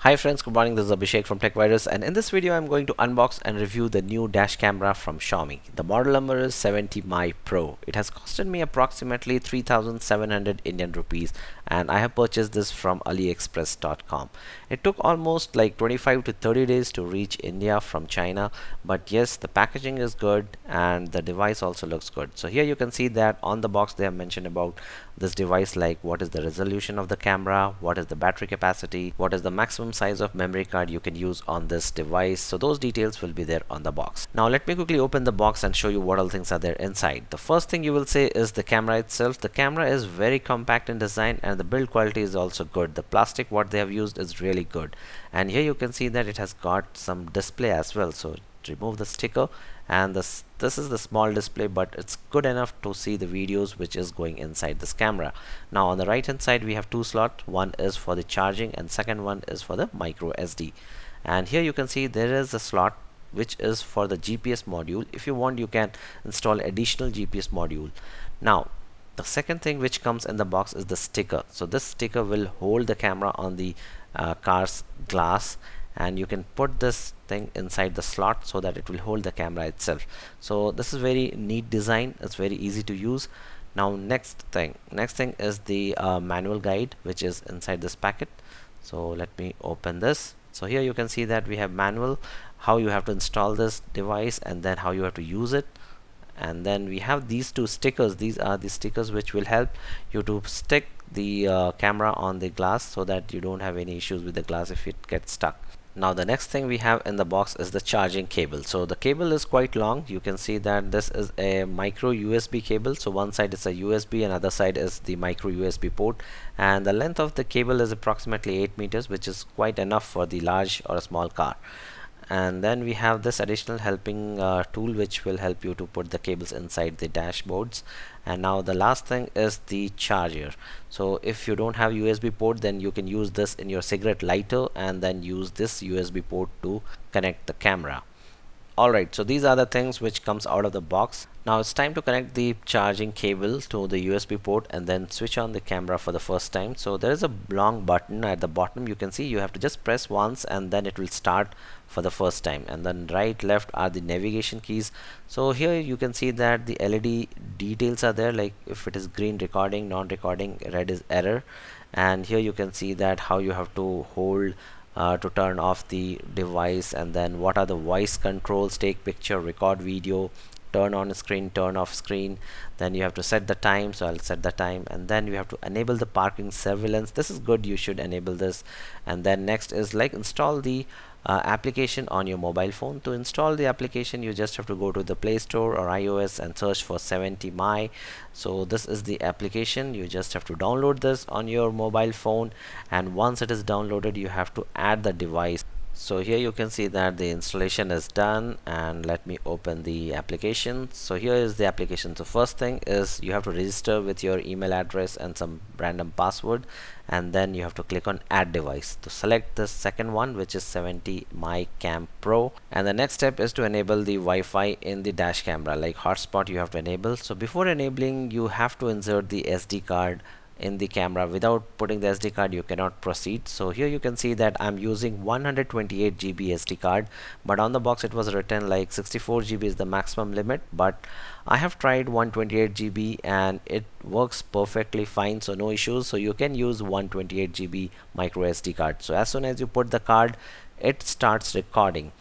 Hi friends, good morning. This is Abhishek from TechVirus, and in this video I'm going to unbox and review the new dash camera from Xiaomi. The model number is 70Mi Pro. It has costed me approximately 3,700 Indian rupees, and I have purchased this from aliexpress.com. It took almost like 25 to 30 days to reach India from China, but yes, the packaging is good and the device also looks good. So here you can see that on the box they have mentioned about this device, like what is the resolution of the camera, what is the battery capacity, what is the maximum size of memory card you can use on this device. So those details will be there on the box. Now let me quickly open the box and show you what all things are there inside. The first thing you will say is the camera itself. The camera is very compact in design and the build quality is also good. The plastic what they have used is really good, and here you can see that it has got some display as well. So remove the sticker, and this is the small display, but it's good enough to see the videos which is going inside this camera. Now on the right hand side we have two slots. One is for the charging and second one is for the micro SD. And here you can see there is a slot which is for the GPS module. If you want, you can install additional GPS module. Now the second thing which comes in the box is the sticker. So this sticker will hold the camera on the car's glass, and you can put this thing inside the slot so that it will hold the camera itself. So this is very neat design. It's very easy to use. Now next thing is the manual guide which is inside this packet. So let me open this. So here you can see that we have manual, how you have to install this device and then how you have to use it. And then we have these two stickers. These are the stickers which will help you to stick the camera on the glass so that you don't have any issues with the glass if it gets stuck. Now the next thing we have in the box is the charging cable. So the cable is quite long. You can see that this is a micro USB cable. So one side is a USB and other side is the micro USB port, and the length of the cable is approximately 8 meters, which is quite enough for the large or a small car. And then we have this additional helping tool which will help you to put the cables inside the dashboards. And now the last thing is the charger. So if you don't have USB port, then you can use this in your cigarette lighter and then use this USB port to connect the camera. Alright, so these are the things which comes out of the box. Now it's time to connect the charging cable to the USB port and then switch on the camera for the first time. So there is a long button at the bottom. You can see you have to just press once and then it will start for the first time, and then right left are the navigation keys. So here you can see that the LED details are there, like if it is green recording, non-recording, red is error. And here you can see that how you have to hold to turn off the device, and then what are the voice controls: take picture, record video, turn on screen, turn off screen. Then you have to set the time, so I'll set the time, and then you have to enable the parking surveillance. This is good, you should enable this. And then next is like install the application on your mobile phone. To install the application you just have to go to the Play Store or iOS and search for 70Mi. So this is the application. You just have to download this on your mobile phone, and once it is downloaded you have to add the device. So here you can see that the installation is done, and let me open the application. So here is the application. So first thing is you have to register with your email address and some random password, and then you have to click on add device to select the second one, which is 70Mi Cam Pro. And the next step is to enable the Wi-Fi in the dash camera, like hotspot you have to enable. So before enabling you have to insert the SD card in the camera. Without putting the SD card you cannot proceed. So here you can see that I'm using 128 GB SD card, but on the box it was written like 64 GB is the maximum limit, but I have tried 128 GB and it works perfectly fine, so no issues. So you can use 128 GB micro SD card. So as soon as you put the card, it starts recording.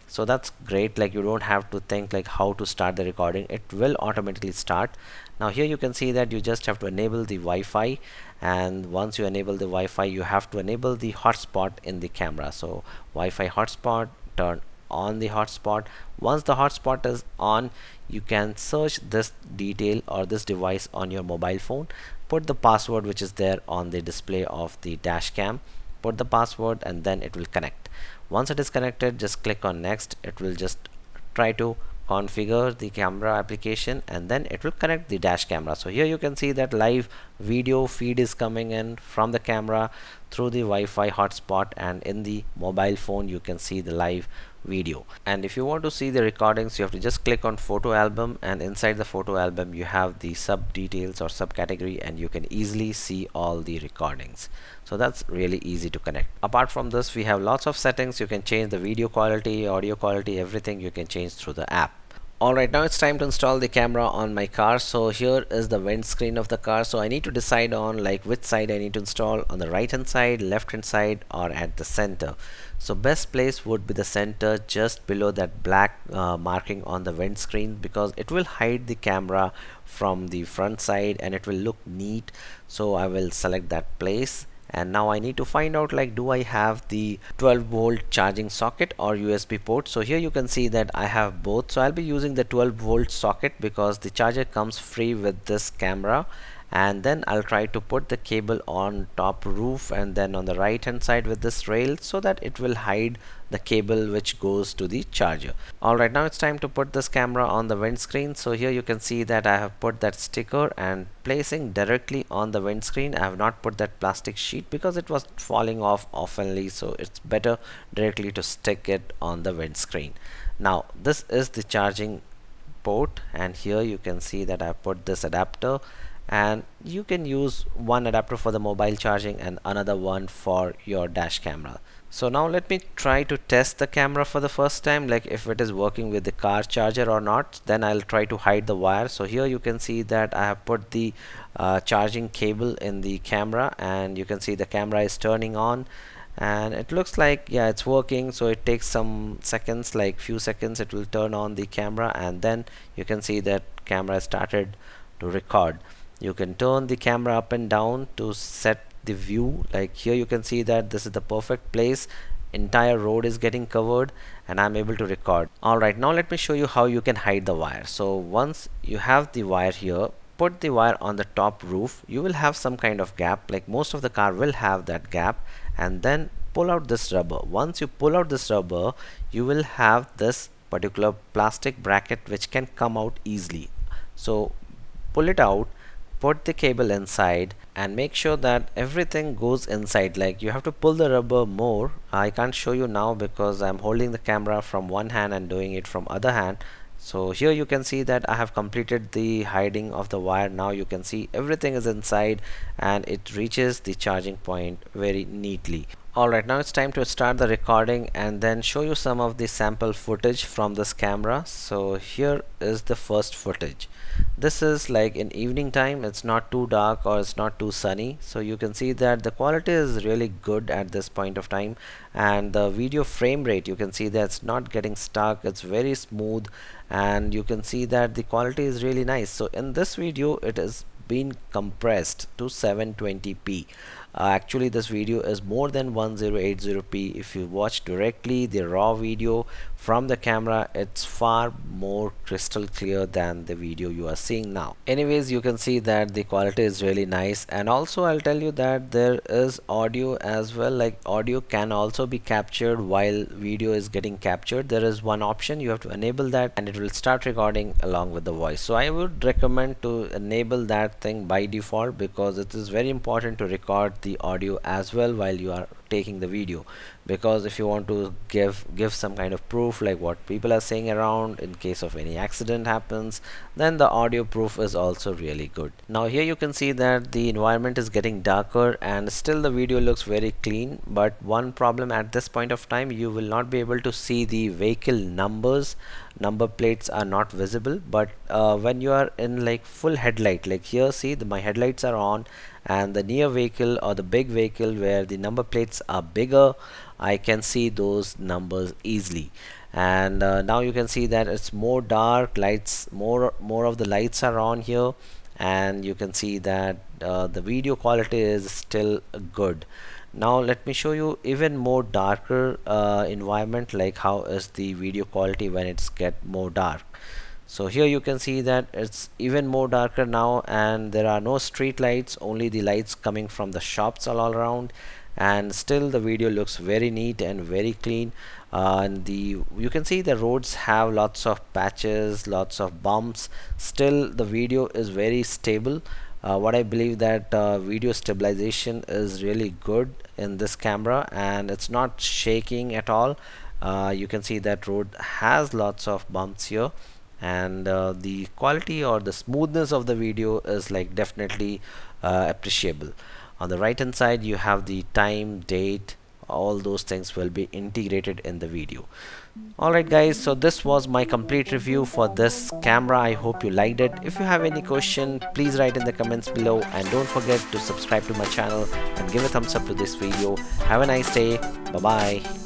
So that's great, like you don't have to think like how to start the recording, it will automatically start. Now here you can see that you just have to enable the Wi-Fi, and once you enable the Wi-Fi you have to enable the hotspot in the camera. So Wi-Fi hotspot, turn on the hotspot. Once the hotspot is on, you can search this detail or this device on your mobile phone, put the password which is there on the display of the dash cam, put the password, and then it will connect. Once it is connected, just click on next. It will just try to configure the camera application, and then it will connect the dash camera. So here you can see that live video feed is coming in from the camera through the Wi-Fi hotspot, and in the mobile phone you can see the live video. And if you want to see the recordings, you have to just click on photo album, and inside the photo album you have the sub details or subcategory, and you can easily see all the recordings. So that's really easy to connect. Apart from this, we have lots of settings. You can change the video quality, audio quality, everything you can change through the app. Alright, now it's time to install the camera on my car. So here is the windscreen of the car. So I need to decide on like which side I need to install, on the right hand side, left hand side, or at the center. So best place would be the center, just below that black marking on the windscreen, because it will hide the camera from the front side and it will look neat. So I will select that place. And now I need to find out, like, do I have the 12-volt charging socket or USB port. So here you can see that I have both. So I'll be using the 12-volt socket because the charger comes free with this camera. And then I'll try to put the cable on top roof and then on the right hand side with this rail, so that it will hide the cable which goes to the charger. Alright, now it's time to put this camera on the windscreen. So here you can see that I have put that sticker and placing directly on the windscreen. I have not put that plastic sheet because it was falling off oftenly, so it's better directly to stick it on the windscreen. Now this is the charging port, and here you can see that I put this adapter, and you can use one adapter for the mobile charging and another one for your dash camera. So now let me try to test the camera for the first time, like if it is working with the car charger or not. Then I'll try to hide the wire. So here you can see that I have put the charging cable in the camera, and you can see the camera is turning on, and it looks like, yeah, it's working. So it takes some seconds, like few seconds, it will turn on the camera, and then you can see that camera started to record. You can turn the camera up and down to set the view. Like here you can see that this is the perfect place, entire road is getting covered, and I'm able to record. Alright, now let me show you how you can hide the wire. So once you have the wire here, put the wire on the top roof. You will have some kind of gap, like most of the car will have that gap, and then pull out this rubber. Once you pull out this rubber, you will have this particular plastic bracket which can come out easily. So pull it out, put the cable inside, and make sure that everything goes inside. Like you have to pull the rubber more. I can't show you now because I'm holding the camera from one hand and doing it from other hand. So here you can see that I have completed the hiding of the wire. Now you can see everything is inside and it reaches the charging point very neatly. Alright, now it's time to start the recording and then show you some of the sample footage from this camera. So here is the first footage. This is like in evening time, it's not too dark or it's not too sunny, so you can see that the quality is really good at this point of time. And the video frame rate, you can see that it's not getting stuck, it's very smooth, and you can see that the quality is really nice. So in this video it is been compressed to 720p. Actually this video is more than 1080p. If you watch directly the raw video from the camera, it's far more crystal clear than the video you are seeing now. Anyways, you can see that the quality is really nice. And also I'll tell you that there is audio as well. Like audio can also be captured while video is getting captured. There is one option, you have to enable that and it will start recording along with the voice. So I would recommend to enable that thing by default, because it is very important to record the audio as well while you are taking the video. Because if you want to give some kind of proof, like what people are saying around in case of any accident happens, then the audio proof is also really good. Now here you can see that the environment is getting darker and still the video looks very clean. But one problem at this point of time, you will not be able to see the vehicle numbers. Number plates are not visible. But when you are in like full headlight, like here, see my headlights are on, and the near vehicle or the big vehicle where the number plates are bigger, I can see those numbers easily. And now you can see that it's more dark, lights, more of the lights are on here, and you can see that the video quality is still good. Now let me show you even more darker environment, like how is the video quality when it's get more dark. So here you can see that it's even more darker now, and there are no street lights, only the lights coming from the shops all around, and still the video looks very neat and very clean. And you can see the roads have lots of patches, lots of bumps. Still the video is very stable. What I believe that video stabilization is really good in this camera, and it's not shaking at all. You can see that road has lots of bumps here, and the quality or the smoothness of the video is like definitely appreciable. On the right hand side you have the time, date, all those things will be integrated in the video. Alright guys, so this was my complete review for this camera. I hope you liked it. If you have any question, please write in the comments below, and don't forget to subscribe to my channel and give a thumbs up to this video. Have a nice day. Bye bye.